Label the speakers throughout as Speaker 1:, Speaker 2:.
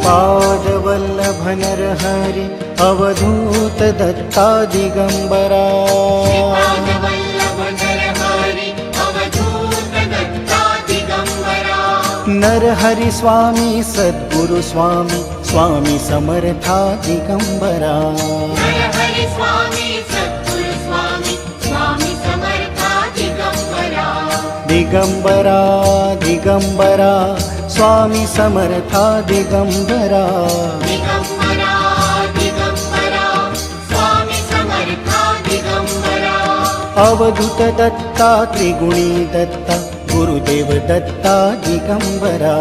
Speaker 1: श्रीपाद वल्लभ नरहरि अवधूत दत्ता दिगंबरा नरहरि स्वामी सद्गुरु स्वामी स्वामी समर्था दिगंबरा दिगंबरा दिगंबरा स्वामी समर्था दिगंबरा अवधूत दत्ता त्रिगुणी दत्ता गुरुदेव दत्ता दिगंबरा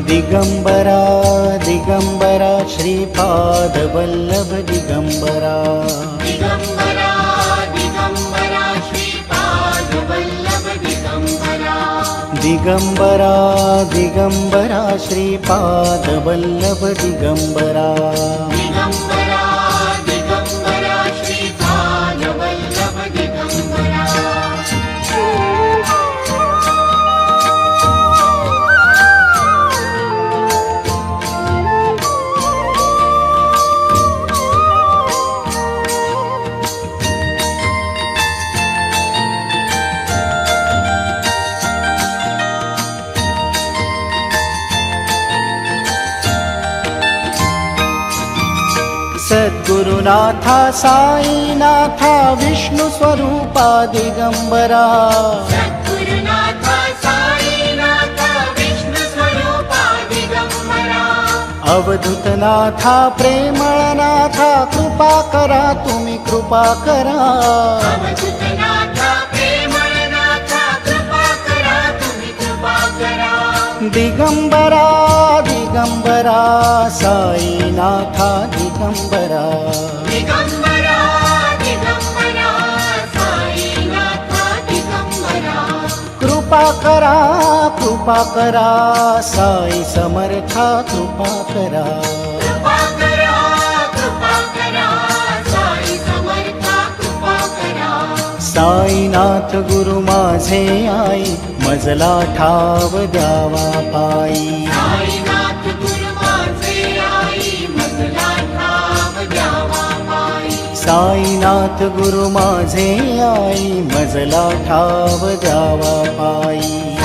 Speaker 1: दिगंबरा दिगंबरा श्रीपाद वल्लभ दिगंबरा दिगंबरा दिगंबरा श्रीपाद वल्लभ दिगंबरा सद्गुरुनाथा साईनाथा विष्णु स्वरूपा दिगंबरा अवधूतनाथा प्रेमळनाथा कृपा करा तुम्ही कृपा करा दिगंबरा दिगंबरा साईनाथा दिगंबरा कृपा करा साई समर्था कृपा करा साईनाथ गुरु माझे आई मजला ठाव द्यावा पायी साईनाथ गुरु माझे आई मजला ठाव द्यावा पायी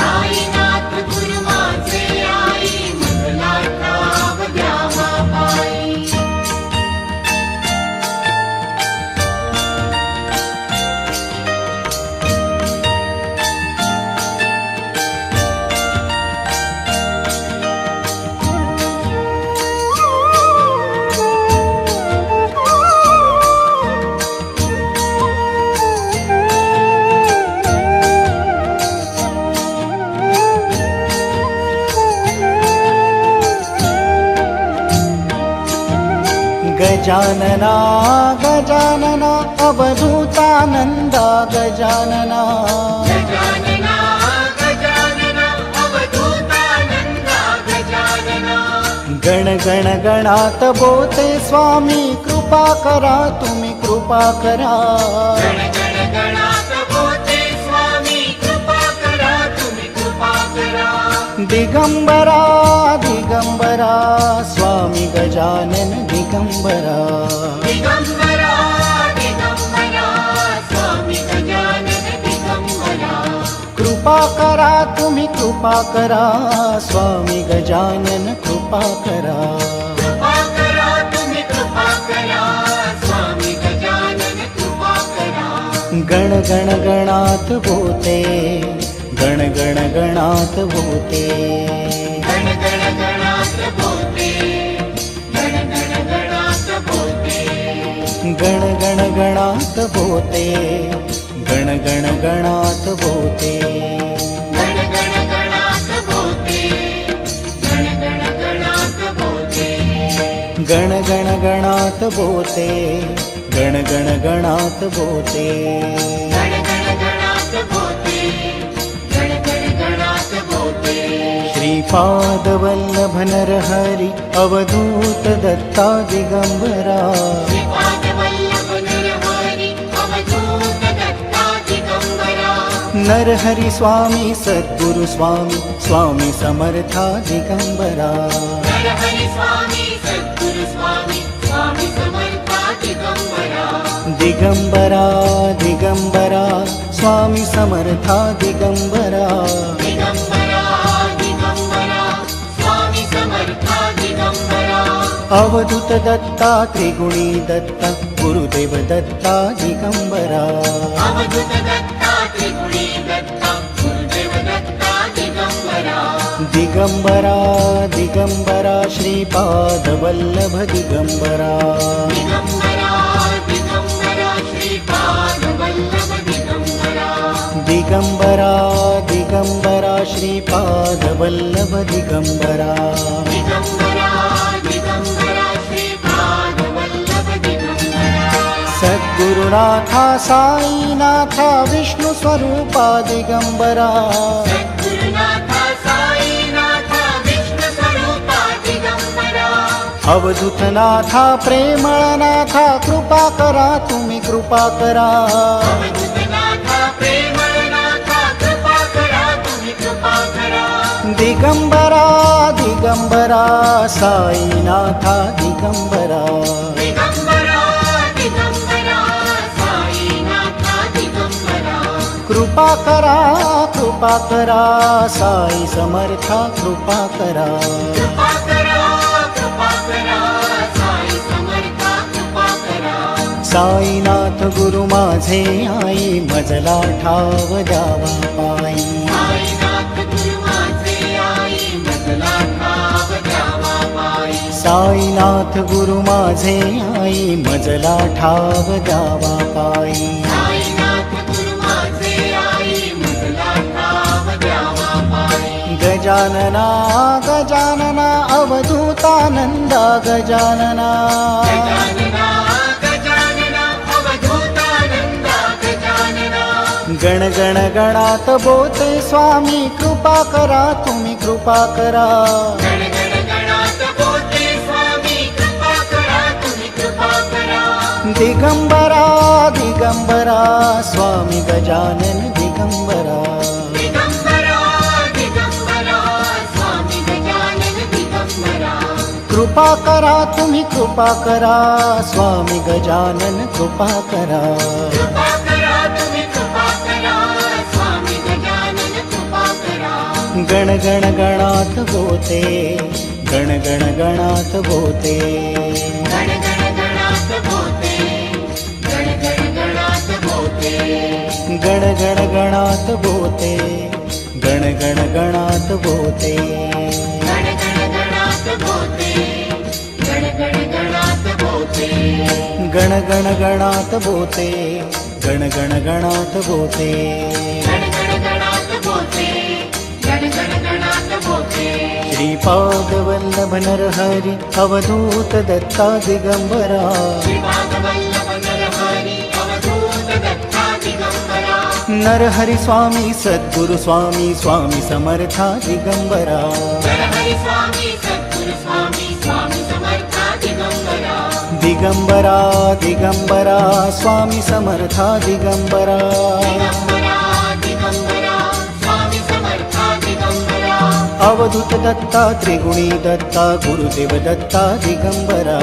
Speaker 1: गजानना गजानना अवधूतानंदा गजानना गण गण गणात बोते स्वामी कृपा करा तुम्ही कृपा करा दिगंबरा दिगंबरा स्वामी गजानन दिगंबरा कृपा करा तुम्ही कृपा करा स्वामी गजानन कृपा करा गण गण गणात बोते गण गण गणात बोते गण गण गणात बोते गण गण गणात बोते गण गण गणात बोते गण गण गणात बोते गण गण गणात बोते गण गण गणात बोते गण गण गणात बोते गण गण गणात बोते श्रीपाद वल्लभ नरहरि अवधूत दत्ता दिगंबरा नरहरी स्वामी सद्गुरु स्वामी स्वामी समर्था दिगंबरा
Speaker 2: नरहरी स्वामी सद्गुरु स्वामी स्वामी समर्था दिगंबरा
Speaker 1: दिगंबरा दिगंबरा स्वामी समर्था दिगंबरा
Speaker 2: दिगंबरा दिगंबरा स्वामी समर्था दिगंबरा
Speaker 1: अवधूत दत्ता त्रिगुणी दत्ता गुरुदेव दत्ता दिगंबरा
Speaker 2: अवधूत दत्ता त्रिगुणी दत्ता गुरुदेव दत्ता दिगंबरा
Speaker 1: दिगंबरा दिगंबरा श्रीपाद वल्लभ दिगंबरा
Speaker 2: दिगंबरा दिगंबरा श्रीपाद वल्लभ दिगंबरा
Speaker 1: दिगंबरा दिगंबरा श्रीपाद वल्लभ दिगंबरा
Speaker 2: दिगंबरा दिगंबरा श्रीपाद वल्लभ दिगंबरा
Speaker 1: सद्गुरुनाथा साईनाथा विष्णु स्वरूपा दिगंबरा
Speaker 2: सद्गुरुनाथा साईनाथा विष्णु स्वरूपा दिगंबरा
Speaker 1: अवधूतनाथा प्रेमळनाथा कृपा करा तुम्ही कृपा करा
Speaker 2: अवधूतनाथा प्रेमळनाथा कृपा करा तुम्ही कृपा करा
Speaker 1: दिगंबरा दिगंबरा साईनाथा दिगंबरा
Speaker 2: दिगंबरा दिगंबरा साईनाथा दिगंबरा
Speaker 1: कृपा करा साई समर्था कृपा करा
Speaker 2: कृपा करा साई समर्था कृपा करा
Speaker 1: साईनाथ गुरु माझे आई मजला ठाव द्यावा पायी
Speaker 2: साईनाथ गुरु माझे आई मजला ठाव द्यावा पायी
Speaker 1: साईनाथ गुरु माझे आई मजला ठाव द्यावा पायी
Speaker 2: साईनाथ गुरु माझे आई मजला ठाव द्यावा पायी
Speaker 1: गजानना गजानना अवधूतानंदा गजानना
Speaker 2: गजानना गजानना अवधूतानंदा गजानना
Speaker 1: गण गण गणात बोते स्वामी कृपा करा तुम्ही कृपा करा
Speaker 2: गण गण गणात बोलते स्वामी कृपा करा तुम्ही कृपा करा
Speaker 1: दिगंबरा दिगंबरा स्वामी गजानन दिगंबरा
Speaker 2: दिगंबरा दिगंबरा स्वामी गजानन दिगंबरा
Speaker 1: कृपा करा तुम्ही कृपा करा स्वामी गजानन कृपा करा
Speaker 2: कृपा करा तुम्ही कृपा करा स्वामी गजानन कृपा करा
Speaker 1: गण गण गणात बोते गण गण गणात बोते
Speaker 2: गण गण गणात बोलते गण गण गणात बोलते
Speaker 1: गण गण गणात बोते गण गण गणात बोते
Speaker 2: गण गण गणात बोलते गण गण गणात बोलते
Speaker 1: गण गण गणात बोते गण गण गणात बोते
Speaker 2: गण गण गणात बोलते गण गण गणात बोलते
Speaker 1: श्रीपाद वल्लभ नरहरी अवधूत दत्ता दिगंबरा
Speaker 2: श्रीपाद वल्लभ नरहरी अवधूत दत्ता दिगंबरा
Speaker 1: नरहरी स्वामी सद्गुरु स्वामी स्वामी समर्था दिगंबरा
Speaker 2: नरहरी स्वामी सद्गुरु स्वामी स्वामी समर्था दिगंबरा
Speaker 1: दिगंबरा दिगंबरा स्वामी समर्था दिगंबरा
Speaker 2: दिगंबरा दिगंबरा स्वामी समर्था दिगंबरा
Speaker 1: अवधूत दत्ता त्रिगुणी दत्ता गुरुदेव दत्ता दिगंबरा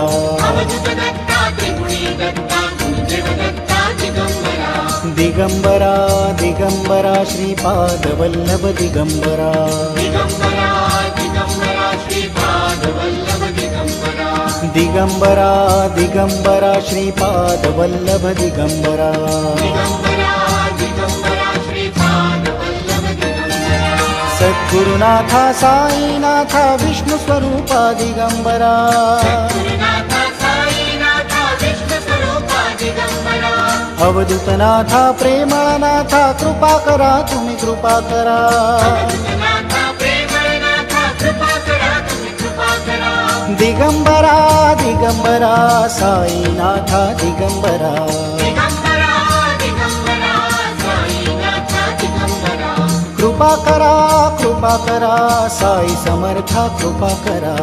Speaker 2: अवधूत दत्ता त्रिगुणी दत्ता गुरुदेव दत्ता दिगंबरा
Speaker 1: दिगंबरा दिगंबरा श्रीपाद वल्लभ दिगंबरा
Speaker 2: दिगंबरा दिगंबरा श्रीपाद वल्लभ दिगंबरा
Speaker 1: दिगंबरा दिगंबरा श्रीपाद वल्लभ दिगंबरा
Speaker 2: दिगंबरा दिगंबरा श्रीपाद वल्लभ दिगंबरा
Speaker 1: सद्गुरुनाथा साईनाथा विष्णु स्वरूपा दिगंबरा
Speaker 2: गुरुनाथा साईनाथा विष्णु स्वरूपा दिगंबरा
Speaker 1: अवधूतनाथा प्रेमळनाथा कृपा करा तुम्ही कृपा करा
Speaker 2: अवधूतनाथा प्रेमळनाथा कृपा करा तुम्ही कृपा करा
Speaker 1: दिगंबरा दिगंबरा साईनाथा दिगंबरा
Speaker 2: दिगंबरा दिगंबरा साईनाथा दिगंबरा
Speaker 1: कृपा करा साई समर्था कृपा करा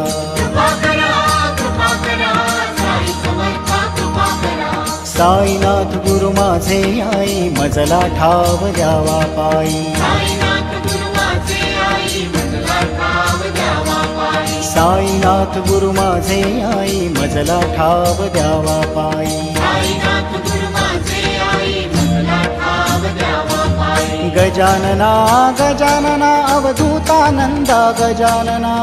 Speaker 2: कृपा करा साई समर्था कृपा करा
Speaker 1: साईनाथ गुरु माझे आई मजला ठाव द्यावा पायी
Speaker 2: साईनाथ गुरु माझे आई मजला ठाव द्यावा पायी
Speaker 1: साईनाथ गुरु माझे आई मजला ठाव द्यावा पायी
Speaker 2: साईनाथ गुरु माझे आई मजला ठाव द्यावा पायी
Speaker 1: गजानना गजानना अवधूतानंदा गजानना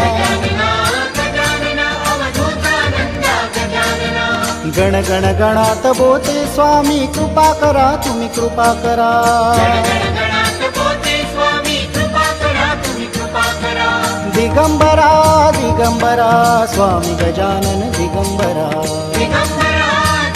Speaker 2: गजानना गजानना अवधूतानंदा गजानना
Speaker 1: गण गण गणात बोते स्वामी कृपा करा तुम्ही कृपा करा
Speaker 2: गणगणात बोते स्वामी कृपा करा तुम्ही कृपा करा
Speaker 1: दिगंबरा दिगंबरा स्वामी गजानन दिगंबरा
Speaker 2: दिगंबरा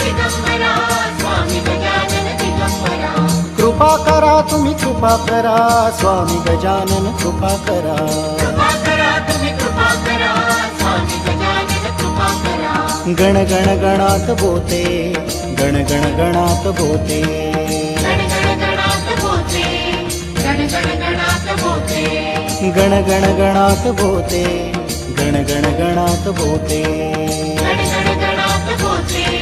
Speaker 2: दिगंबरा स्वामी गजानन दिगंबरा
Speaker 1: कृपा करा तुम्ही कृपा करा स्वामी गजानन कृपा करा
Speaker 2: कृपा करा तुम्ही कृपा करा स्वामी गजानन कृपा करा
Speaker 1: गण गण गणात बोते गण गण गणात बोते
Speaker 2: गणगणात बोते गणगणात बोते
Speaker 1: गण गण गणात बोते गण गण गणात बोते
Speaker 2: गणगणात बोते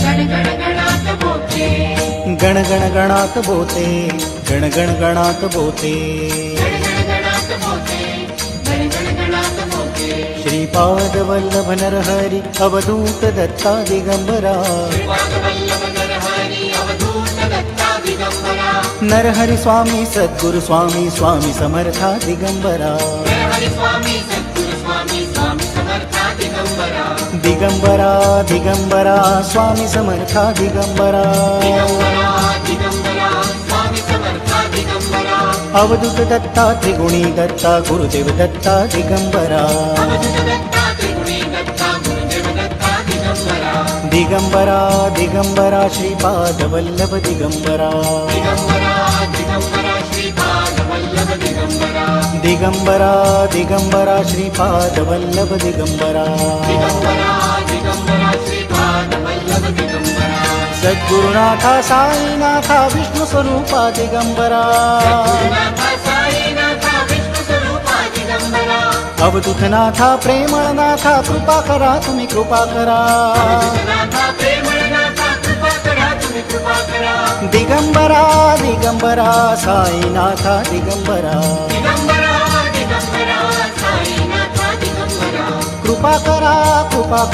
Speaker 2: गणगणात बोते
Speaker 1: गण गण गणात बोते गण गण गणात बोते
Speaker 2: गणगणात बोते गणगणात बोते
Speaker 1: श्रीपाद वल्लभ नरहरी अवधूत दत्ता दिगंबरा
Speaker 2: वल्लभ नरहरी अवधूत दत्ता दिगंबरा
Speaker 1: नरहरी स्वामी सद्गुरु स्वामी स्वामी समर्था दिगंबरा
Speaker 2: हरि स्वामी सद्गुरु स्वामी स्वामी समर्था दिगंबरा
Speaker 1: दिगंबरा दिगंबरा स्वामी समर्था दिगंबरा
Speaker 2: दिगंबरा दिगंबरा स्वामी समर्था दिगंबरा
Speaker 1: अवधूत दत्ता त्रिगुणी दत्ता गुरुदेव दत्ता दिगंबरा
Speaker 2: अवधूत दत्ता त्रिगुणी दत्ता गुरुदेव दत्ता दिगंबरा
Speaker 1: दिगंबरा दिगंबरा श्रीपाद वल्लभ दिगंबरा
Speaker 2: दिगंबरा दिगंबरा श्रीपाद वल्लभ दिगंबरा
Speaker 1: दिगंबरा दिगंबरा श्रीपाद वल्लभ दिगंबरा
Speaker 2: दिगंबरा दिगंबरा श्रीपाद वल्लभ दिगंबरा
Speaker 1: सद्गुरुनाथा साईनाथा विष्णु स्वरूपा दिगंबरा
Speaker 2: गुरुनाथा साईनाथा विष्णु स्वरूपा दिगंबरा
Speaker 1: अवधूतनाथा प्रेमळनाथा कृपा करा तुम्ही कृपा करा
Speaker 2: नाथा प्रेमनाथा कृपा करा तुम्ही कृपा करा
Speaker 1: दिगंबरा दिगंबरा साईनाथा दिगंबरा
Speaker 2: दिगंबरा दिगंबरा साईनाथा दिगंबरा
Speaker 1: कृपा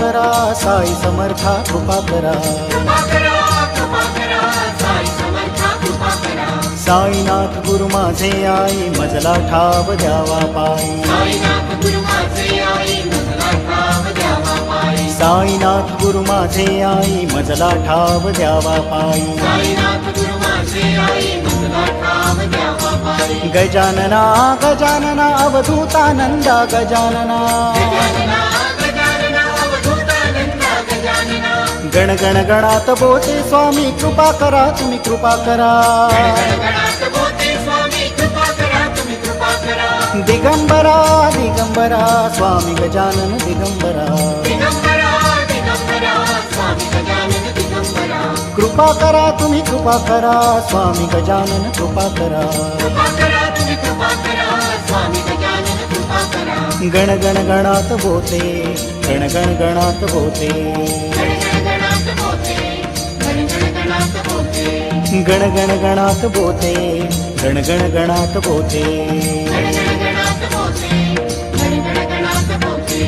Speaker 1: करा साई समर्था कृपा करा
Speaker 2: कृपा करा साई समर्था कृपा करा
Speaker 1: साईनाथ गुरु माझे आई मजला ठाव द्यावा पायी
Speaker 2: साईनाथ गुरु माझे आई मजला ठाव द्यावा पायी
Speaker 1: साईनाथ गुरु माझे आई मजला ठाव द्यावा पायी
Speaker 2: साईनाथ गुरु माझे आई मजला ठाव द्यावा पायी
Speaker 1: गजानना गजानना अवधूतानंदा गजानना
Speaker 2: गजानना गजानना अवधूतानंदा गजानना
Speaker 1: गण गण गणात बोते स्वामी कृपा करा तुम्ही कृपा करा
Speaker 2: गणगणात बोते स्वामी कृपा करा तुम्ही कृपा करा
Speaker 1: दिगंबरा दिगंबरा स्वामी गजानन दिगंबरा
Speaker 2: दिगंबरा दिगंबरा स्वामी गजानन दिगंबरा
Speaker 1: कृपा करा तुम्ही कृपा करा स्वामी गजानन कृपा करा
Speaker 2: कृपा करा तुम्ही कृपा करा स्वामी गजानन कृपा करा
Speaker 1: गण गण गणात बोते गण गण गणात बोते
Speaker 2: गणगणात बोते गणगणात बोते
Speaker 1: गण गण गणात बोते गण गण गणात बोते
Speaker 2: गणगणात बोते गणगणात बोते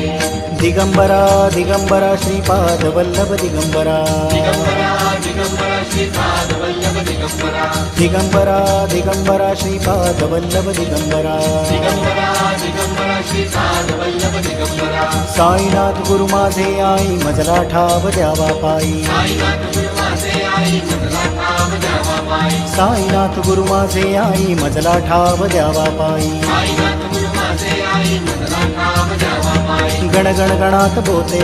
Speaker 1: दिगंबरा दिगंबरा श्रीपाद वल्लभ दिगंबरा
Speaker 2: दिगंबरा दिगंबरा श्रीपाद वल्लभ दिगंबरा
Speaker 1: दिगंबरा दिगंबरा श्रीपाद वल्लभ दिगंबरा
Speaker 2: दिगंबरा दिगंबरा श्रीपाद वल्लभ दिगंबरा
Speaker 1: साईनाथ गुरु माझे आई मजला ठाव द्यावा पायी
Speaker 2: साईनाथ गुरु माझे आई मजला ठाव द्यावा पायी
Speaker 1: साईनाथ गुरु माझे आई मजला ठाव द्यावा पायी
Speaker 2: साईनाथ गुरु माझे आई मजला ठाव द्यावा पायी
Speaker 1: गण गण गणात बोते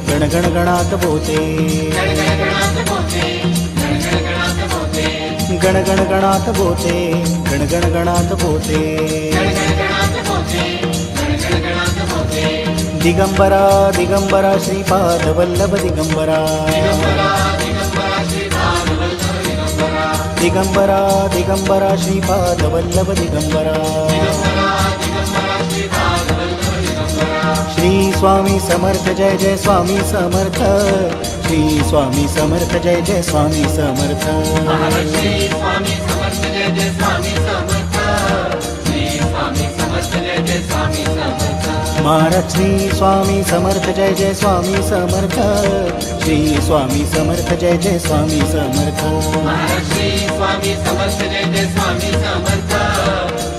Speaker 1: गण गण गणात बोते
Speaker 2: गणगणात बोते गणगणात बोते
Speaker 1: गण गण गणात बोते गण गण गणात बोते
Speaker 2: गणगणात बोते गणगणात बोते
Speaker 1: दिगंबरा दिगंबरा श्रीपाद वल्लभ दिगंबरा
Speaker 2: दिगंबरा दिगंबरा श्रीपाद वल्लभ दिगंबरा
Speaker 1: दिगंबरा दिगंबरा श्रीपाद वल्लभ दिगंबरा
Speaker 2: दिगंबरा दिगंबरा श्रीपाद वल्लभ दिगंबरा
Speaker 1: श्री स्वामी समर्थ जय जय स्वामी समर्थ श्री स्वामी समर्थ जय जय स्वामी समर्थ
Speaker 2: श्री स्वामी समर्थ जय जय स्वामी समर्थ श्री स्वामी समर्थ जय जय स्वामी समर्थ
Speaker 1: महाराज श्री स्वामी समर्थ जय जय स्वामी समर्थ श्री स्वामी समर्थ जय जय स्वामी समर्थ
Speaker 2: श्री स्वामी समर्थ जय जय स्वामी समर्थ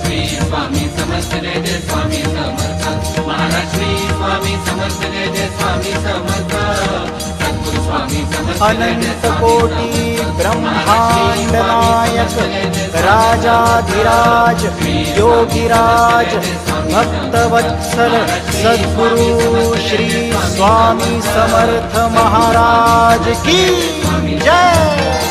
Speaker 2: श्री स्वामी समर्थ जय जय स्वामी समर्थ महाराज श्री स्वामी समर्थ जय जय स्वामी समर्थ सद्गुरु स्वामी समर्थ जय जय
Speaker 1: अनंत कोटी ब्रह्मांड नायक राजाधिराज योगीराज भक्तवत्सल सद्गुरु श्री स्वामी समर्थ महाराज की जय।